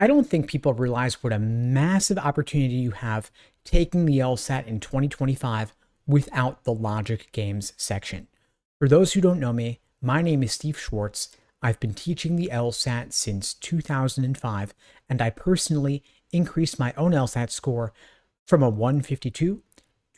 I don't think people realize what a massive opportunity you have taking the LSAT in 2025 without the logic games section. For those who don't know me, my name is Steve Schwartz. I've been teaching the LSAT since 2005, and I personally increased my own LSAT score from a 152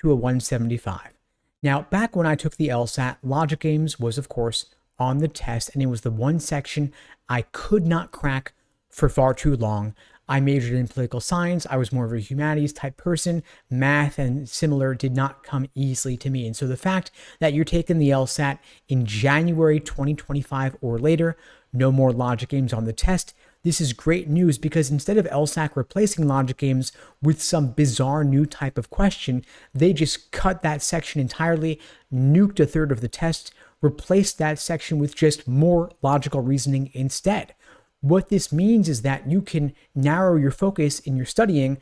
to a 175. Now, back when I took the LSAT, logic games was, of course, on the test, and it was the one section I could not crack for far too long. I majored in political science. I was more of a humanities type person. Math and similar did not come easily to me. And so the fact that you're taking the LSAT in January 2025 or later, no more logic games on the test. This is great news because instead of LSAC replacing logic games with some bizarre new type of question, they just cut that section entirely, nuked a third of the test, replaced that section with just more logical reasoning instead. What this means is that you can narrow your focus in your studying,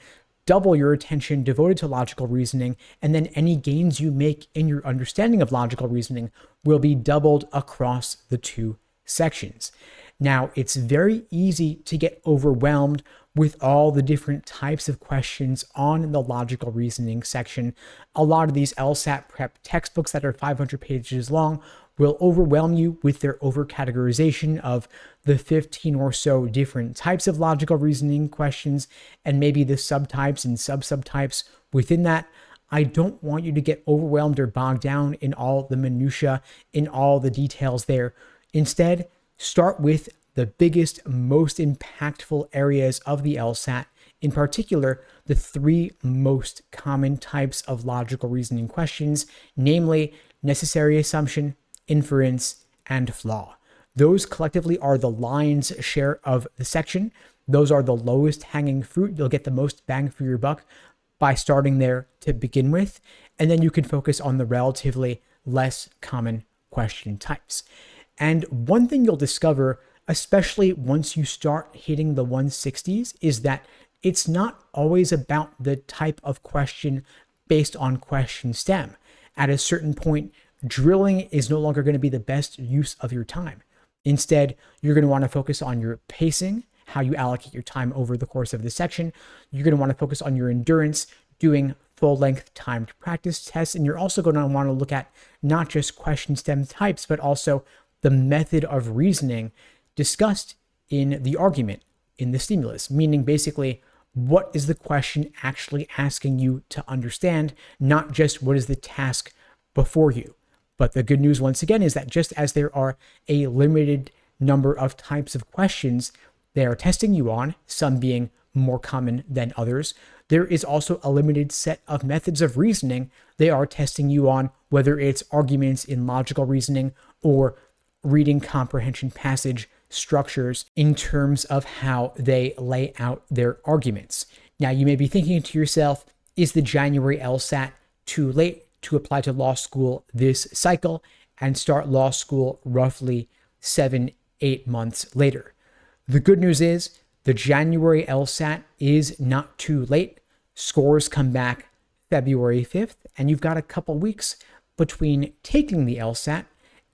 double your attention devoted to logical reasoning, and then any gains you make in your understanding of logical reasoning will be doubled across the two sections. Now, it's very easy to get overwhelmed with all the different types of questions on the logical reasoning section. A lot of these LSAT prep textbooks that are 500 pages long will overwhelm you with their overcategorization of the 15 or so different types of logical reasoning questions and maybe the subtypes and sub-subtypes within that. I don't want you to get overwhelmed or bogged down in all the minutia, in all the details there. Instead, start with the biggest, most impactful areas of the LSAT, in particular, the three most common types of logical reasoning questions, namely necessary assumption, inference, and flaw. Those collectively are the lion's share of the section. Those are the lowest hanging fruit. You'll get the most bang for your buck by starting there to begin with, and then you can focus on the relatively less common question types. And one thing you'll discover, especially once you start hitting the 160s, is that it's not always about the type of question based on question stem. At a certain point, drilling is no longer going to be the best use of your time. Instead, you're going to want to focus on your pacing, how you allocate your time over the course of the section. You're going to want to focus on your endurance, doing full-length timed practice tests, and you're also going to want to look at not just question stem types, but also the method of reasoning discussed in the argument, in the stimulus, meaning basically, what is the question actually asking you to understand, not just what is the task before you. But the good news, once again, is that just as there are a limited number of types of questions they are testing you on, some being more common than others, there is also a limited set of methods of reasoning they are testing you on, whether it's arguments in logical reasoning or reading comprehension passage structures in terms of how they lay out their arguments. Now, you may be thinking to yourself, is the January LSAT too late to apply to law school this cycle and start law school roughly 7-8 months later? The good news is the January LSAT is not too late. Scores come back February 5th, and you've got a couple weeks between taking the LSAT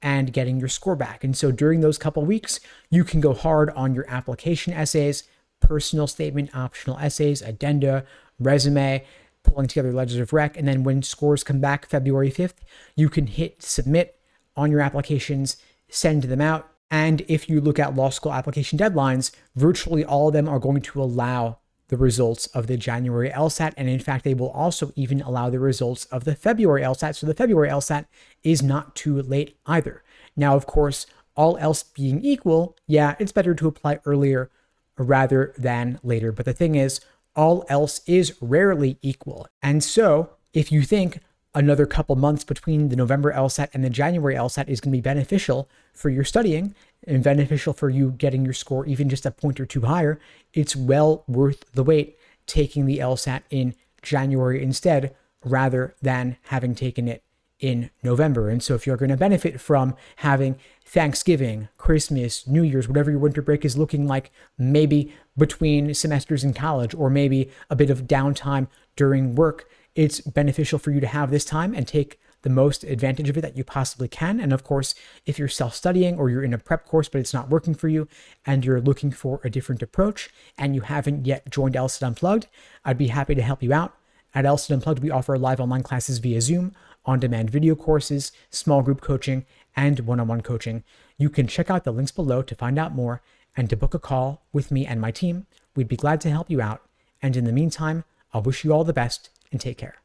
and getting your score back. And so during those couple weeks, you can go hard on your application essays, personal statement, optional essays, addenda, resume, pulling together letters of rec. And then when scores come back February 5th, you can hit submit on your applications, send them out. And if you look at law school application deadlines, virtually all of them are going to allow the results of the January LSAT. And in fact, they will also even allow the results of the February LSAT. So the February LSAT is not too late either. Now, of course, all else being equal, yeah, it's better to apply earlier rather than later. But the thing is, all else is rarely equal. And so if you think another couple months between the November LSAT and the January LSAT is going to be beneficial for your studying and beneficial for you getting your score even just a point or two higher, it's well worth the wait taking the LSAT in January instead, rather than having taken it in November. And so if you're going to benefit from having Thanksgiving, Christmas, New Year's, whatever your winter break is looking like, maybe between semesters in college, or maybe a bit of downtime during work, it's beneficial for you to have this time and take the most advantage of it that you possibly can. And of course, if you're self-studying or you're in a prep course, but it's not working for you and you're looking for a different approach and you haven't yet joined LSAT Unplugged, I'd be happy to help you out. At LSAT Unplugged, we offer live online classes via Zoom, on-demand video courses, small group coaching, and one-on-one coaching. You can check out the links below to find out more and to book a call with me and my team. We'd be glad to help you out. And in the meantime, I'll wish you all the best and take care.